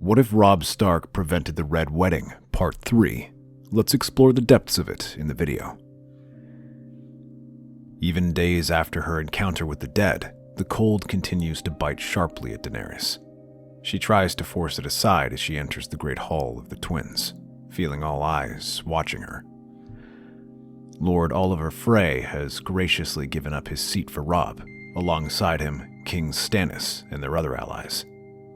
What if Robb Stark prevented the Red Wedding, Part 3? Let's explore the depths of it in the video. Even days after her encounter with the dead, the cold continues to bite sharply at Daenerys. She tries to force it aside as she enters the great hall of the twins, feeling all eyes watching her. Lord Olyvar Frey has graciously given up his seat for Robb. Alongside him, King Stannis and their other allies.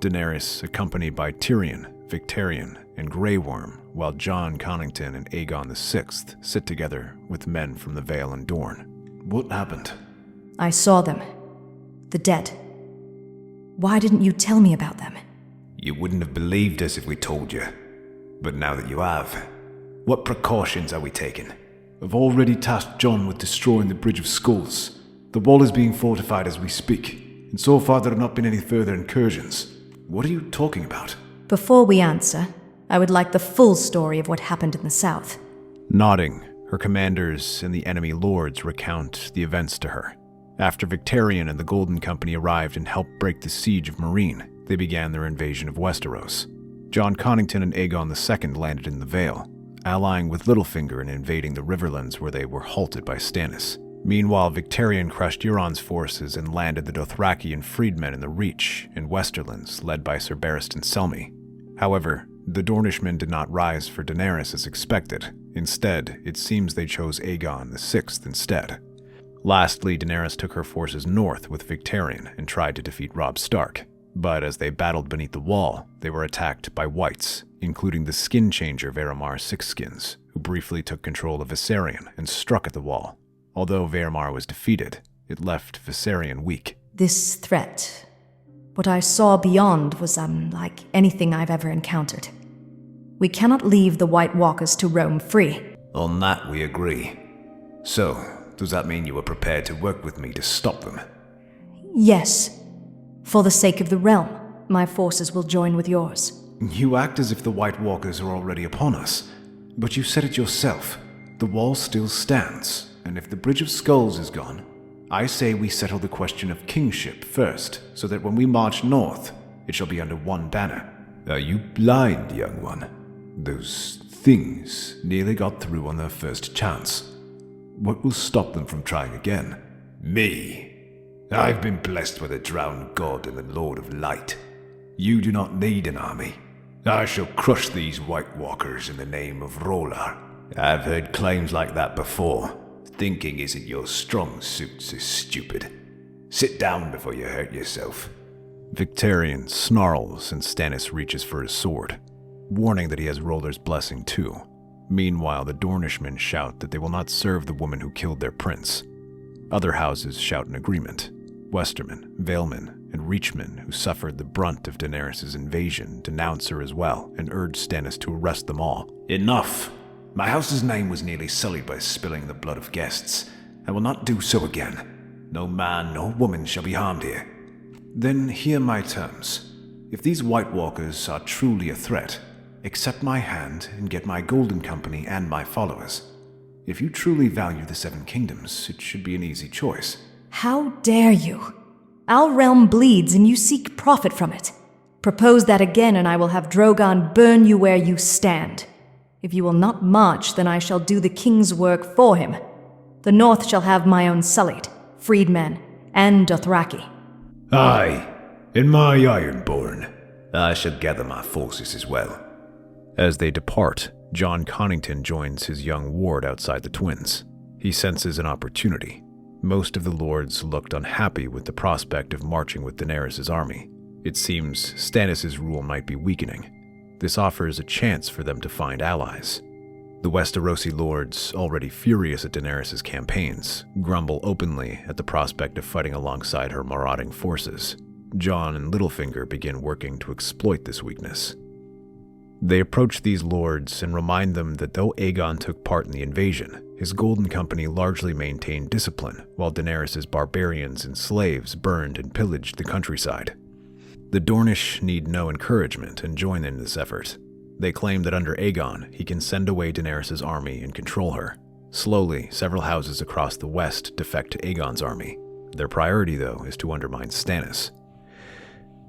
Daenerys, accompanied by Tyrion, Victarion, and Grey Worm, while Jon Connington and Aegon VI sit together with men from the Vale and Dorne. What happened? I saw them. The dead. Why didn't you tell me about them? You wouldn't have believed us if we told you. But now that you have, what precautions are we taking? I've already tasked Jon with destroying the Bridge of Skulls. The wall is being fortified as we speak, and so far there have not been any further incursions. What are you talking about? Before we answer, I would like the full story of what happened in the south. Nodding, her commanders and the enemy lords recount the events to her. After Victarion and the Golden Company arrived and helped break the siege of Meereen, they began their invasion of Westeros. Jon Connington and Aegon II landed in the Vale, allying with Littlefinger and invading the Riverlands where they were halted by Stannis. Meanwhile, Victarion crushed Euron's forces and landed the Dothraki and freedmen in the Reach in Westerlands, led by Ser Barristan and Selmy. However, the Dornishmen did not rise for Daenerys as expected. Instead, it seems they chose Aegon VI instead. Lastly, Daenerys took her forces north with Victarion and tried to defeat Robb Stark. But as they battled beneath the wall, they were attacked by whites, including the skin changer Varamar Sixskins, who briefly took control of Victarion and struck at the wall. Although Varamar was defeated, it left Victarion weak. This threat, what I saw beyond was unlike anything I've ever encountered. We cannot leave the White Walkers to roam free. On that we agree. So, does that mean you are prepared to work with me to stop them? Yes. For the sake of the realm, my forces will join with yours. You act as if the White Walkers are already upon us. But you said it yourself. The wall still stands, and if the Bridge of Skulls is gone, I say we settle the question of kingship first, so that when we march north, it shall be under one banner. Are you blind, young one? Those things nearly got through on their first chance. What will stop them from trying again? Me. I've been blessed with a drowned god and the Lord of Light. You do not need an army. I shall crush these White Walkers in the name of R'hllor. I've heard claims like that before. Thinking isn't your strong suit, so stupid. Sit down before you hurt yourself. Victarion snarls and Stannis reaches for his sword, warning that he has R'hllor's blessing too. Meanwhile, the Dornishmen shout that they will not serve the woman who killed their prince. Other houses shout in agreement. Westermen, Valemen, and Reachmen, who suffered the brunt of Daenerys' invasion, denounce her as well and urge Stannis to arrest them all. Enough! My house's name was nearly sullied by spilling the blood of guests. I will not do so again. No man nor woman shall be harmed here. Then hear my terms. If these White Walkers are truly a threat, accept my hand and get my Golden Company and my followers. If you truly value the Seven Kingdoms, it should be an easy choice. How dare you? Our realm bleeds and you seek profit from it. Propose that again and I will have Drogon burn you where you stand. If you will not march, then I shall do the king's work for him. The north shall have my own sullied, freedmen, and Dothraki. Aye, in my Ironborn, I shall gather my forces as well. As they depart, Jon Connington joins his young ward outside the twins. He senses an opportunity. Most of the lords looked unhappy with the prospect of marching with Daenerys' army. It seems Stannis' rule might be weakening. This offers a chance for them to find allies. The Westerosi lords, already furious at Daenerys' campaigns, grumble openly at the prospect of fighting alongside her marauding forces. Jon and Littlefinger begin working to exploit this weakness. They approach these lords and remind them that though Aegon took part in the invasion, his Golden Company largely maintained discipline, while Daenerys' barbarians and slaves burned and pillaged the countryside. The Dornish need no encouragement and join in this effort. They claim that under Aegon, he can send away Daenerys' army and control her. Slowly, several houses across the west defect to Aegon's army. Their priority, though, is to undermine Stannis.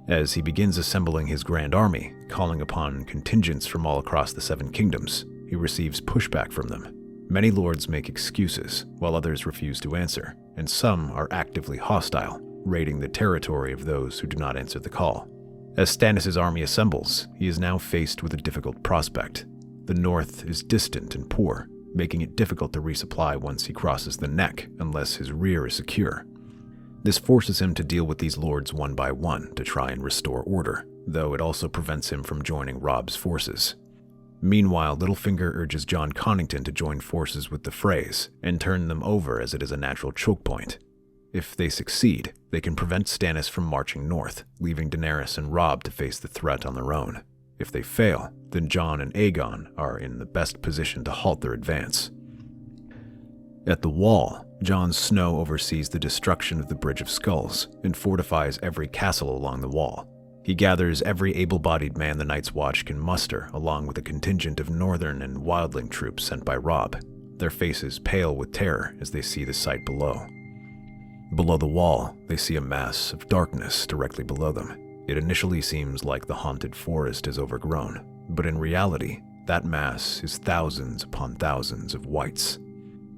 As he begins assembling his grand army, calling upon contingents from all across the Seven Kingdoms, he receives pushback from them. Many lords make excuses, while others refuse to answer, and some are actively hostile, raiding the territory of those who do not answer the call. As Stannis' army assembles, he is now faced with a difficult prospect. The north is distant and poor, making it difficult to resupply once he crosses the neck unless his rear is secure. This forces him to deal with these lords one by one to try and restore order, though it also prevents him from joining Robb's forces. Meanwhile, Littlefinger urges Jon Connington to join forces with the Freys and turn them over as it is a natural choke point. If they succeed, they can prevent Stannis from marching north, leaving Daenerys and Robb to face the threat on their own. If they fail, then Jon and Aegon are in the best position to halt their advance. At the Wall, Jon Snow oversees the destruction of the Bridge of Skulls and fortifies every castle along the wall. He gathers every able-bodied man the Night's Watch can muster, along with a contingent of northern and wildling troops sent by Robb, their faces pale with terror as they see the sight below. Below the wall, they see a mass of darkness directly below them. It initially seems like the haunted forest is overgrown, but in reality, that mass is thousands upon thousands of wights.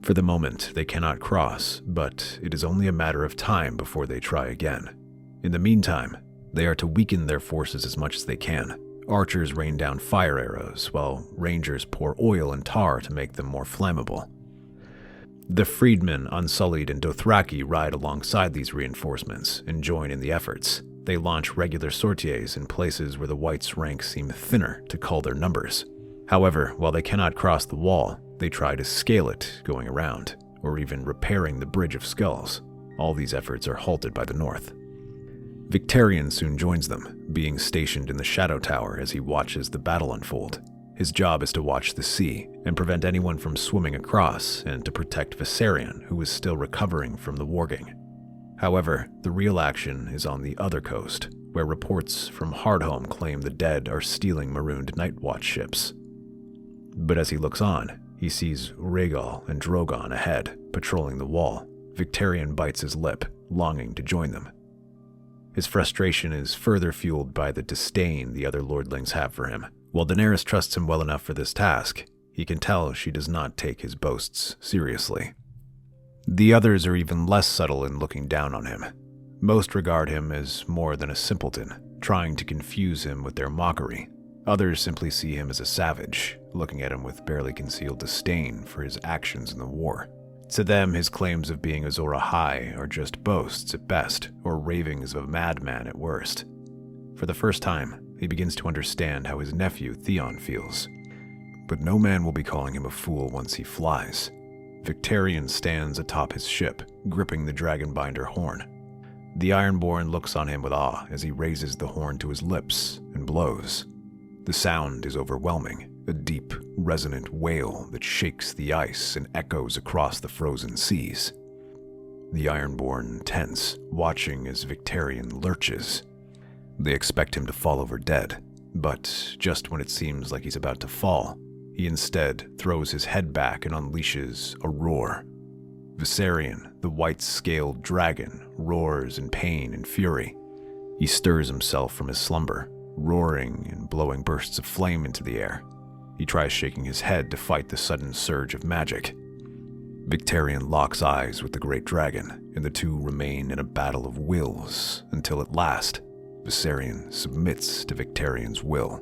For the moment, they cannot cross, but it is only a matter of time before they try again. In the meantime, they are to weaken their forces as much as they can. Archers rain down fire arrows, while rangers pour oil and tar to make them more flammable. The freedmen, Unsullied and Dothraki, ride alongside these reinforcements and join in the efforts. They launch regular sorties in places where the Whites' ranks seem thinner to cull their numbers. However, while they cannot cross the wall, they try to scale it going around, or even repairing the Bridge of Skulls. All these efforts are halted by the north. Victarion soon joins them, being stationed in the Shadow Tower as he watches the battle unfold. His job is to watch the sea and prevent anyone from swimming across, and to protect Victarion, who is still recovering from the warging. However, the real action is on the other coast, where reports from Hardhome claim the dead are stealing marooned Nightwatch ships. But as he looks on, he sees Rhaegal and Drogon ahead, patrolling the wall. Victarion bites his lip, longing to join them. His frustration is further fueled by the disdain the other lordlings have for him. While Daenerys trusts him well enough for this task, he can tell she does not take his boasts seriously. The others are even less subtle in looking down on him. Most regard him as more than a simpleton, trying to confuse him with their mockery. Others simply see him as a savage, looking at him with barely concealed disdain for his actions in the war. To them, his claims of being Azor Ahai are just boasts at best, or ravings of a madman at worst. For the first time, he begins to understand how his nephew Theon feels. But no man will be calling him a fool once he flies. Victarion stands atop his ship, gripping the Dragonbinder horn. The Ironborn looks on him with awe as he raises the horn to his lips and blows. The sound is overwhelming, a deep, resonant wail that shakes the ice and echoes across the frozen seas. The Ironborn tense, watching as Victarion lurches. They expect him to fall over dead, but just when it seems like he's about to fall, he instead throws his head back and unleashes a roar. Viserion, the white-scaled dragon, roars in pain and fury. He stirs himself from his slumber, roaring and blowing bursts of flame into the air. He tries shaking his head to fight the sudden surge of magic. Victarion locks eyes with the great dragon, and the two remain in a battle of wills until at last, Viserion submits to Victarion's will.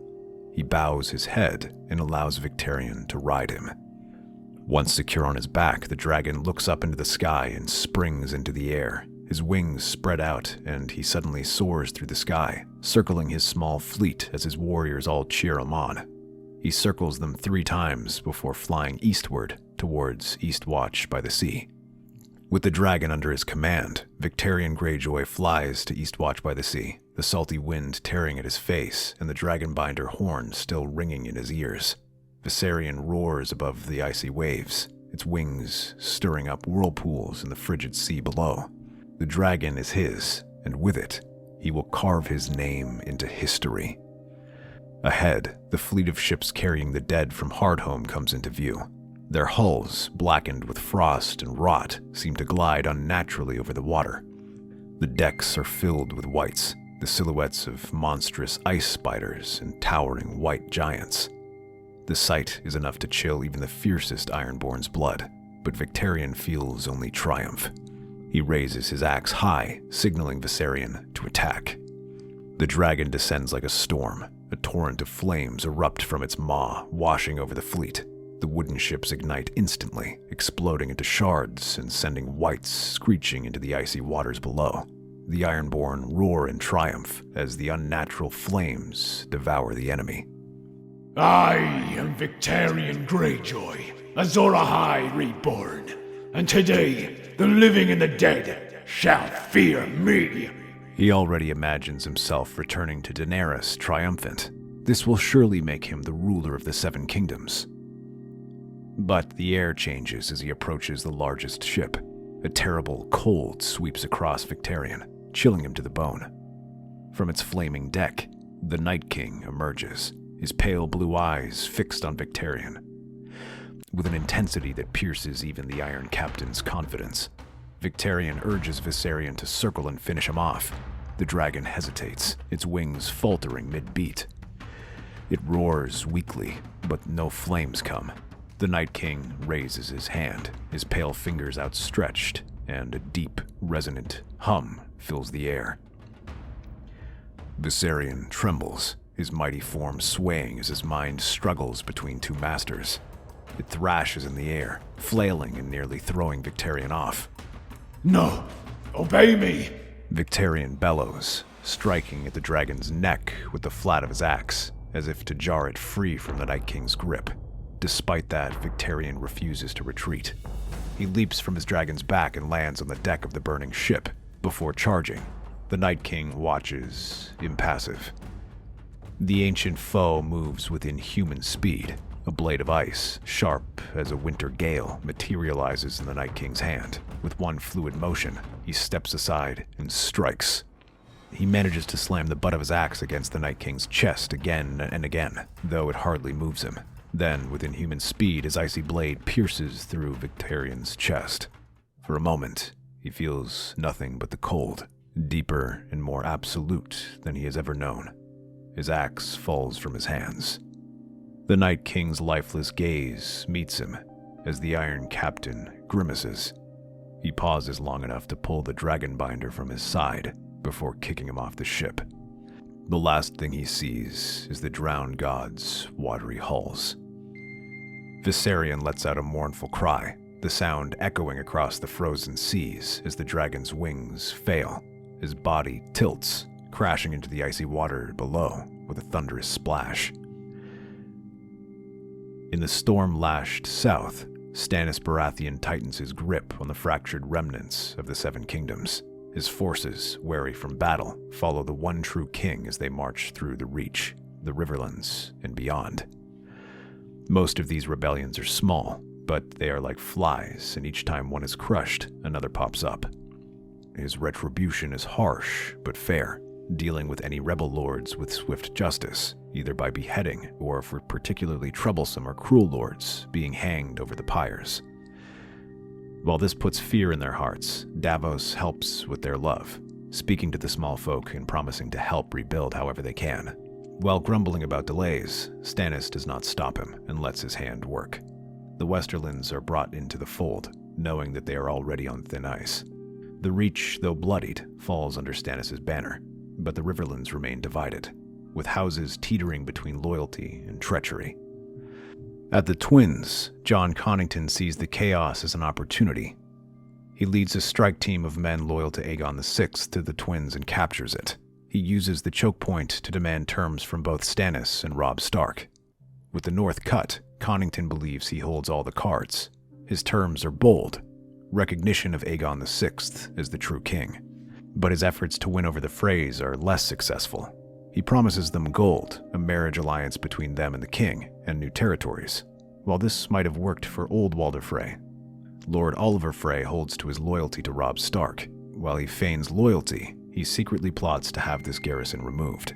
He bows his head and allows Victarion to ride him. Once secure on his back, the dragon looks up into the sky and springs into the air. His wings spread out, and he suddenly soars through the sky, circling his small fleet as his warriors all cheer him on. He circles them 3 times before flying eastward towards Eastwatch by the sea. With the dragon under his command, Victarion Greyjoy flies to Eastwatch by the sea, the salty wind tearing at his face and the Dragonbinder horn still ringing in his ears. Viserion roars above the icy waves, its wings stirring up whirlpools in the frigid sea below. The dragon is his, and with it, he will carve his name into history. Ahead, the fleet of ships carrying the dead from Hardhome comes into view. Their hulls, blackened with frost and rot, seem to glide unnaturally over the water. The decks are filled with wights. the silhouettes of monstrous ice spiders and towering white giants. The sight is enough to chill even the fiercest Ironborn's blood, but Victarion feels only triumph. He raises his axe high, signaling Victarion to attack. The dragon descends like a storm. A torrent of flames erupt from its maw, washing over the fleet. The wooden ships ignite instantly, exploding into shards and sending wights screeching into the icy waters below. The Ironborn roar in triumph as the unnatural flames devour the enemy. I am Victarion Greyjoy, Azor Ahai reborn, and today the living and the dead shall fear me. He already imagines himself returning to Daenerys triumphant. This will surely make him the ruler of the Seven Kingdoms. But the air changes as he approaches the largest ship. A terrible cold sweeps across Victarion, chilling him to the bone. From its flaming deck, the Night King emerges, his pale blue eyes fixed on Victarion. With an intensity that pierces even the Iron Captain's confidence, Victarion urges Victarion to circle and finish him off. The dragon hesitates, its wings faltering mid-beat. It roars weakly, but no flames come. The Night King raises his hand, his pale fingers outstretched, and a deep, resonant hum fills the air. Victarion trembles, his mighty form swaying as his mind struggles between two masters. It thrashes in the air, flailing and nearly throwing Victarion off. No! Obey me! Victarion bellows, striking at the dragon's neck with the flat of his axe, as if to jar it free from the Night King's grip. Despite that, Victarion refuses to retreat. He leaps from his dragon's back and lands on the deck of the burning ship. Before charging, the Night King watches, impassive. The ancient foe moves with inhuman speed. A blade of ice, sharp as a winter gale, materializes in the Night King's hand. With one fluid motion, he steps aside and strikes. He manages to slam the butt of his axe against the Night King's chest again and again, though it hardly moves him. Then, with inhuman speed, his icy blade pierces through Victarion's chest. For a moment, he feels nothing but the cold, deeper and more absolute than he has ever known. His axe falls from his hands. The Night King's lifeless gaze meets him as the Iron Captain grimaces. He pauses long enough to pull the dragon binder from his side before kicking him off the ship. The last thing he sees is the drowned god's watery hulls. Victarion lets out a mournful cry, the sound echoing across the frozen seas as the dragon's wings fail. His body tilts, crashing into the icy water below with a thunderous splash. In the storm-lashed south, Stannis Baratheon tightens his grip on the fractured remnants of the Seven Kingdoms. His forces, wary from battle, follow the one true king as they march through the Reach, the Riverlands, and beyond. Most of these rebellions are small, but they are like flies, and each time one is crushed, another pops up. His retribution is harsh, but fair, dealing with any rebel lords with swift justice, either by beheading or, for particularly troublesome or cruel lords, being hanged over the pyres. While this puts fear in their hearts, Davos helps with their love, speaking to the small folk and promising to help rebuild however they can. While grumbling about delays, Stannis does not stop him and lets his hand work. The Westerlands are brought into the fold, knowing that they are already on thin ice. The Reach, though bloodied, falls under Stannis' banner, but the Riverlands remain divided, with houses teetering between loyalty and treachery. At the Twins, Jon Connington sees the chaos as an opportunity. He leads a strike team of men loyal to Aegon VI to the Twins and captures it. He uses the choke point to demand terms from both Stannis and Robb Stark. With the North cut, Connington believes he holds all the cards. His terms are bold, recognition of Aegon VI as the true king. But his efforts to win over the Freys are less successful. He promises them gold, a marriage alliance between them and the king, and new territories. While this might have worked for old Walder Frey, Lord Olyvar Frey holds to his loyalty to Robb Stark. While he feigns loyalty, he secretly plots to have this garrison removed.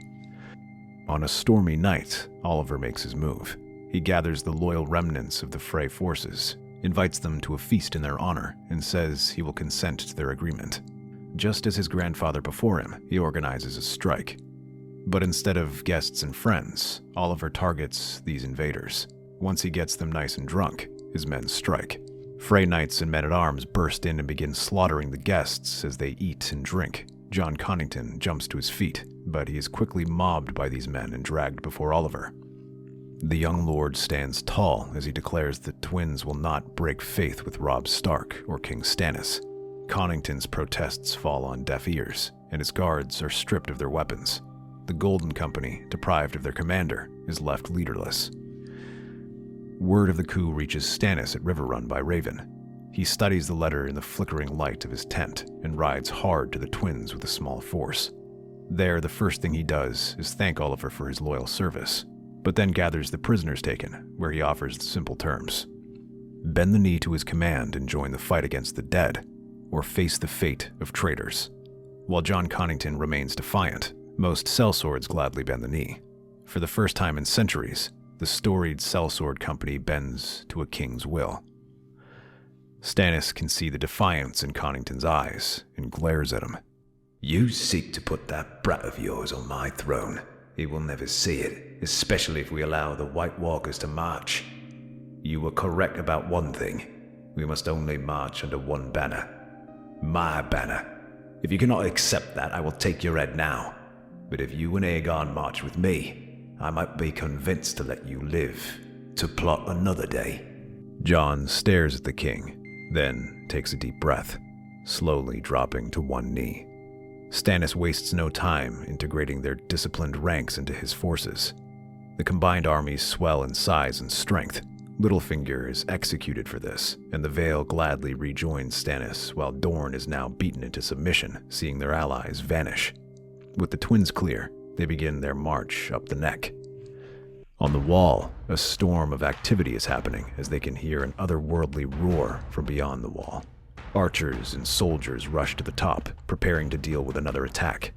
On a stormy night, Olyvar makes his move. He gathers the loyal remnants of the Frey forces, invites them to a feast in their honor, and says he will consent to their agreement. Just as his grandfather before him, he organizes a strike. But instead of guests and friends, Olyvar targets these invaders. Once he gets them nice and drunk, his men strike. Frey knights and men-at-arms burst in and begin slaughtering the guests as they eat and drink. Jon Connington jumps to his feet, but he is quickly mobbed by these men and dragged before Olyvar. The young lord stands tall as he declares the twins will not break faith with Robb Stark or King Stannis. Connington's protests fall on deaf ears, and his guards are stripped of their weapons. The Golden Company, deprived of their commander, is left leaderless. Word of the coup reaches Stannis at River Run by Raven. He studies the letter in the flickering light of his tent and rides hard to the twins with a small force. There, the first thing he does is thank Olyvar for his loyal service, but then gathers the prisoners taken, where he offers simple terms. Bend the knee to his command and join the fight against the dead, or face the fate of traitors. While Jon Connington remains defiant, most sellswords gladly bend the knee. For the first time in centuries, the storied sellsword company bends to a king's will. Stannis can see the defiance in Connington's eyes and glares at him. You seek to put that brat of yours on my throne. He will never see it, especially if we allow the White Walkers to march. You were correct about one thing. We must only march under one banner. My banner. If you cannot accept that, I will take your head now. But if you and Aegon march with me, I might be convinced to let you live, to plot another day. Jon stares at the king, then takes a deep breath, slowly dropping to one knee. Stannis wastes no time integrating their disciplined ranks into his forces. The combined armies swell in size and strength. Littlefinger is executed for this, and the Vale gladly rejoins Stannis while Dorne is now beaten into submission, seeing their allies vanish. With the twins clear, they begin their march up the neck. On the wall, a storm of activity is happening as they can hear an otherworldly roar from beyond the wall. Archers and soldiers rush to the top, preparing to deal with another attack.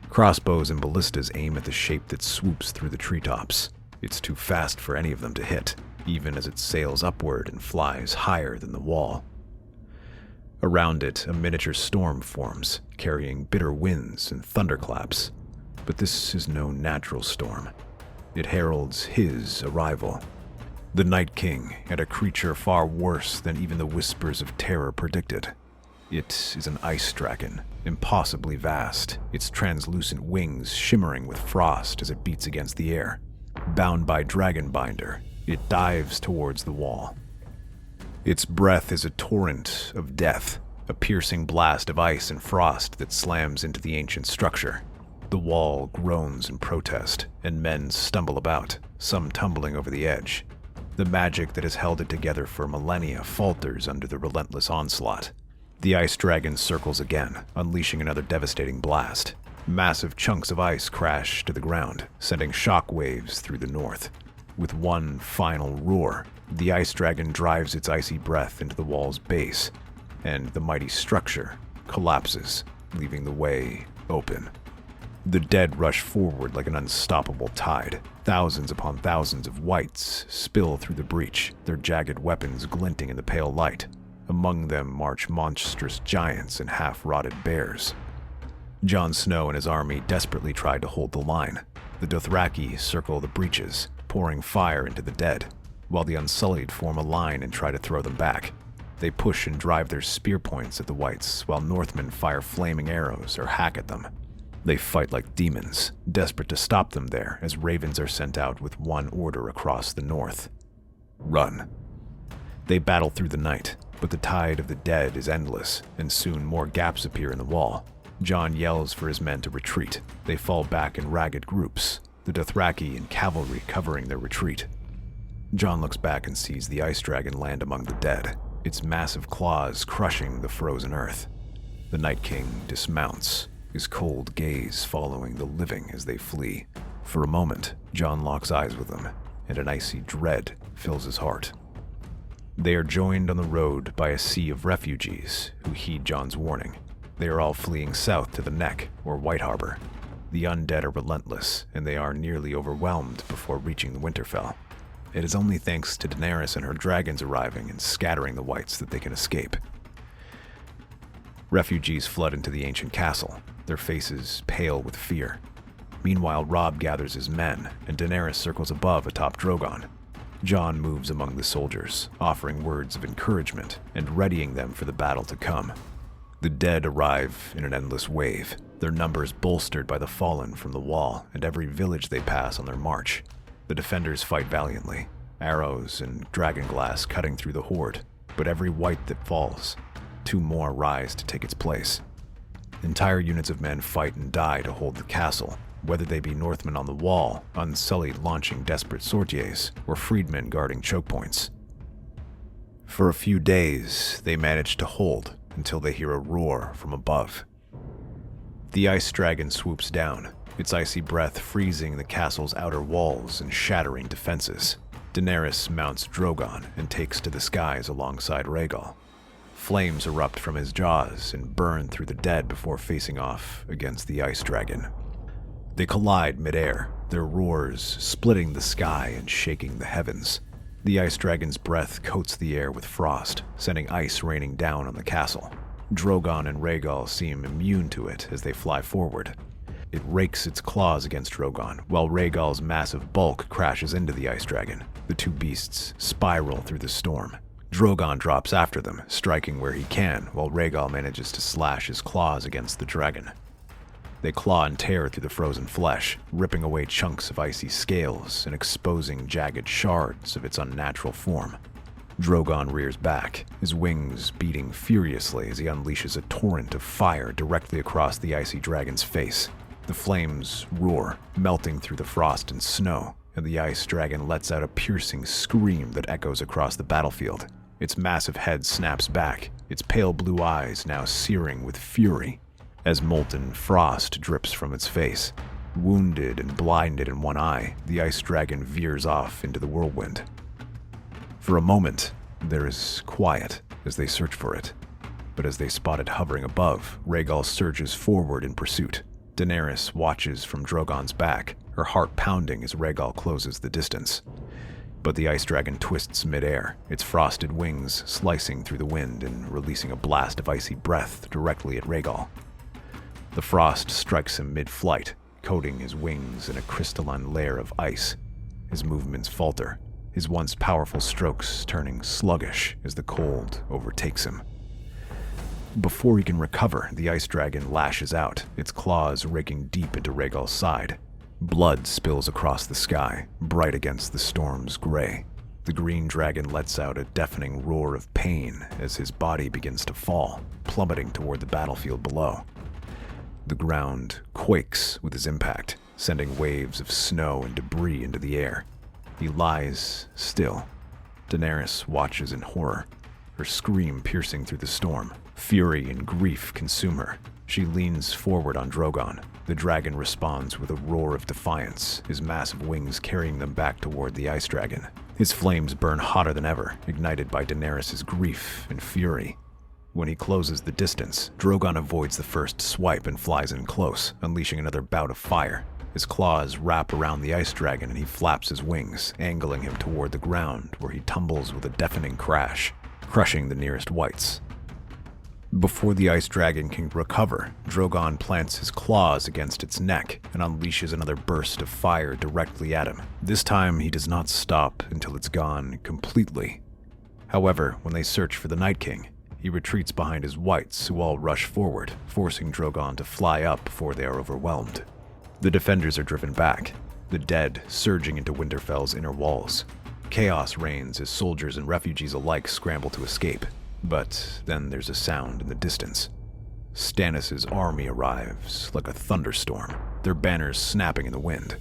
Crossbows and ballistas aim at the shape that swoops through the treetops. It's too fast for any of them to hit, even as it sails upward and flies higher than the wall. Around it, a miniature storm forms, carrying bitter winds and thunderclaps. But this is no natural storm. It heralds his arrival. The Night King, and a creature far worse than even the whispers of terror predicted. It is an ice dragon, impossibly vast, its translucent wings shimmering with frost as it beats against the air. Bound by dragon binder, it dives towards the wall. Its breath is a torrent of death, a piercing blast of ice and frost that slams into the ancient structure. The wall groans in protest, and men stumble about, some tumbling over the edge. The magic that has held it together for millennia falters under the relentless onslaught. The ice dragon circles again, unleashing another devastating blast. Massive chunks of ice crash to the ground, sending shock waves through the north. With one final roar, the ice dragon drives its icy breath into the wall's base, and the mighty structure collapses, leaving the way open. The dead rush forward like an unstoppable tide. Thousands upon thousands of wights spill through the breach, their jagged weapons glinting in the pale light. Among them march monstrous giants and half-rotted bears. Jon Snow and his army desperately try to hold the line. The Dothraki circle the breaches, pouring fire into the dead, while the Unsullied form a line and try to throw them back. They push and drive their spear points at the wights, while Northmen fire flaming arrows or hack at them. They fight like demons, desperate to stop them there as ravens are sent out with one order across the north. Run. They battle through the night, but the tide of the dead is endless, and soon more gaps appear in the wall. Jon yells for his men to retreat. They fall back in ragged groups, the Dothraki and cavalry covering their retreat. Jon looks back and sees the ice dragon land among the dead, its massive claws crushing the frozen earth. The Night King dismounts, his cold gaze following the living as they flee. For a moment, Jon locks eyes with them, and an icy dread fills his heart. They are joined on the road by a sea of refugees who heed Jon's warning. They are all fleeing south to the Neck or White Harbor. The undead are relentless, and they are nearly overwhelmed before reaching the Winterfell. It is only thanks to Daenerys and her dragons arriving and scattering the wights that they can escape. Refugees flood into the ancient castle, their faces pale with fear. Meanwhile, Robb gathers his men, and Daenerys circles above atop Drogon. Jon moves among the soldiers, offering words of encouragement and readying them for the battle to come. The dead arrive in an endless wave, their numbers bolstered by the fallen from the wall and every village they pass on their march. The defenders fight valiantly, arrows and dragonglass cutting through the horde, but every wight that falls, 2 more rise to take its place. Entire units of men fight and die to hold the castle, whether they be Northmen on the wall, unsullied launching desperate sorties, or freedmen guarding choke points. For a few days, they manage to hold until they hear a roar from above. The ice dragon swoops down, its icy breath freezing the castle's outer walls and shattering defenses. Daenerys mounts Drogon and takes to the skies alongside Rhaegal. Flames erupt from his jaws and burn through the dead before facing off against the ice dragon. They collide midair, their roars splitting the sky and shaking the heavens. The ice dragon's breath coats the air with frost, sending ice raining down on the castle. Drogon and Rhaegal seem immune to it as they fly forward. It rakes its claws against Drogon, while Rhaegal's massive bulk crashes into the ice dragon. The 2 beasts spiral through the storm. Drogon drops after them, striking where he can, while Rhaegal manages to slash his claws against the dragon. They claw and tear through the frozen flesh, ripping away chunks of icy scales and exposing jagged shards of its unnatural form. Drogon rears back, his wings beating furiously as he unleashes a torrent of fire directly across the icy dragon's face. The flames roar, melting through the frost and snow, and the ice dragon lets out a piercing scream that echoes across the battlefield. Its massive head snaps back, its pale blue eyes now searing with fury, as molten frost drips from its face. Wounded and blinded in one eye, the ice dragon veers off into the whirlwind. For a moment, there is quiet as they search for it. But as they spot it hovering above, Rhaegal surges forward in pursuit. Daenerys watches from Drogon's back, her heart pounding as Rhaegal closes the distance. But the ice dragon twists midair, its frosted wings slicing through the wind and releasing a blast of icy breath directly at Rhaegal. The frost strikes him mid-flight, coating his wings in a crystalline layer of ice. His movements falter, his once powerful strokes turning sluggish as the cold overtakes him. Before he can recover, the ice dragon lashes out, its claws raking deep into Rhaegal's side. Blood spills across the sky, bright against the storm's gray. The green dragon lets out a deafening roar of pain as his body begins to fall, plummeting toward the battlefield below. The ground quakes with his impact, sending waves of snow and debris into the air. He lies still. Daenerys watches in horror, her scream piercing through the storm. Fury and grief consume her. She leans forward on Drogon. The dragon responds with a roar of defiance, his massive wings carrying them back toward the ice dragon. His flames burn hotter than ever, ignited by Daenerys' grief and fury. When he closes the distance, Drogon avoids the first swipe and flies in close, unleashing another bout of fire. His claws wrap around the ice dragon and he flaps his wings, angling him toward the ground, where he tumbles with a deafening crash, crushing the nearest wights. Before the ice dragon can recover, Drogon plants his claws against its neck and unleashes another burst of fire directly at him. This time, he does not stop until it's gone completely. However, when they search for the Night King, he retreats behind his wights, who all rush forward, forcing Drogon to fly up before they are overwhelmed. The defenders are driven back, the dead surging into Winterfell's inner walls. Chaos reigns as soldiers and refugees alike scramble to escape. But then there's a sound in the distance. Stannis' army arrives like a thunderstorm, their banners snapping in the wind.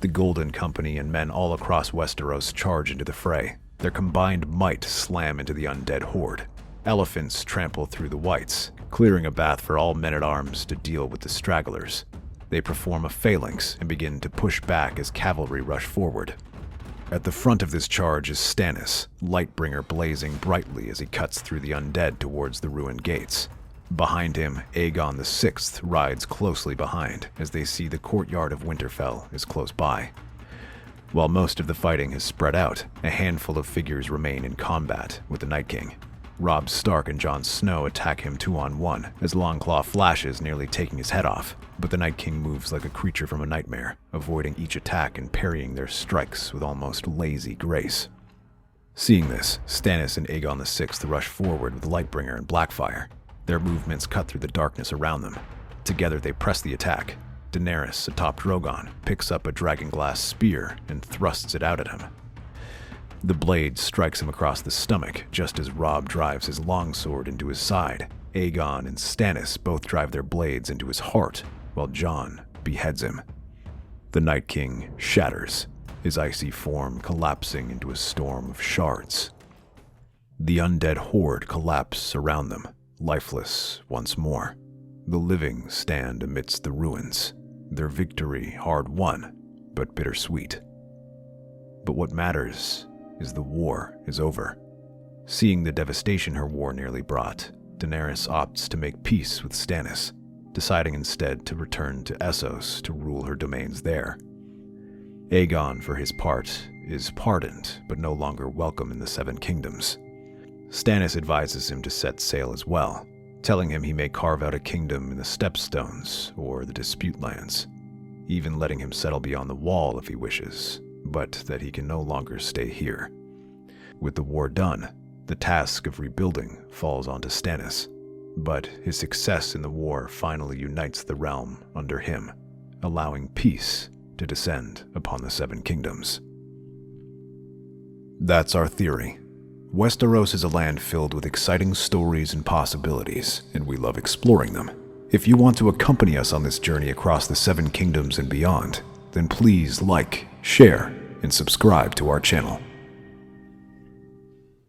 The Golden Company and men all across Westeros charge into the fray, their combined might slam into the undead horde. Elephants trample through the wights, clearing a path for all men-at-arms to deal with the stragglers. They perform a phalanx and begin to push back as cavalry rush forward. At the front of this charge is Stannis, Lightbringer blazing brightly as he cuts through the undead towards the ruined gates. Behind him, Aegon VI rides closely behind as they see the courtyard of Winterfell is close by. While most of the fighting has spread out, a handful of figures remain in combat with the Night King. Robb Stark and Jon Snow attack him 2-on-1 as Longclaw flashes, nearly taking his head off, but the Night King moves like a creature from a nightmare, avoiding each attack and parrying their strikes with almost lazy grace. Seeing this, Stannis and Aegon VI rush forward with Lightbringer and Blackfire. Their movements cut through the darkness around them. Together they press the attack. Daenerys, atop Drogon, picks up a dragonglass spear and thrusts it out at him. The blade strikes him across the stomach just as Robb drives his longsword into his side. Aegon and Stannis both drive their blades into his heart, while Jon beheads him. The Night King shatters, his icy form collapsing into a storm of shards. The undead horde collapse around them, lifeless once more. The living stand amidst the ruins, their victory hard-won, but bittersweet. But what matters is the war is over. Seeing the devastation her war nearly brought, Daenerys opts to make peace with Stannis, deciding instead to return to Essos to rule her domains there. Aegon, for his part, is pardoned, but no longer welcome in the Seven Kingdoms. Stannis advises him to set sail as well, telling him he may carve out a kingdom in the Stepstones or the Dispute Lands, even letting him settle beyond the Wall if he wishes, but that he can no longer stay here. With the war done, the task of rebuilding falls onto Stannis, but his success in the war finally unites the realm under him, allowing peace to descend upon the Seven Kingdoms. That's our theory. Westeros is a land filled with exciting stories and possibilities, and we love exploring them. If you want to accompany us on this journey across the Seven Kingdoms and beyond, then please like, share, and subscribe to our channel.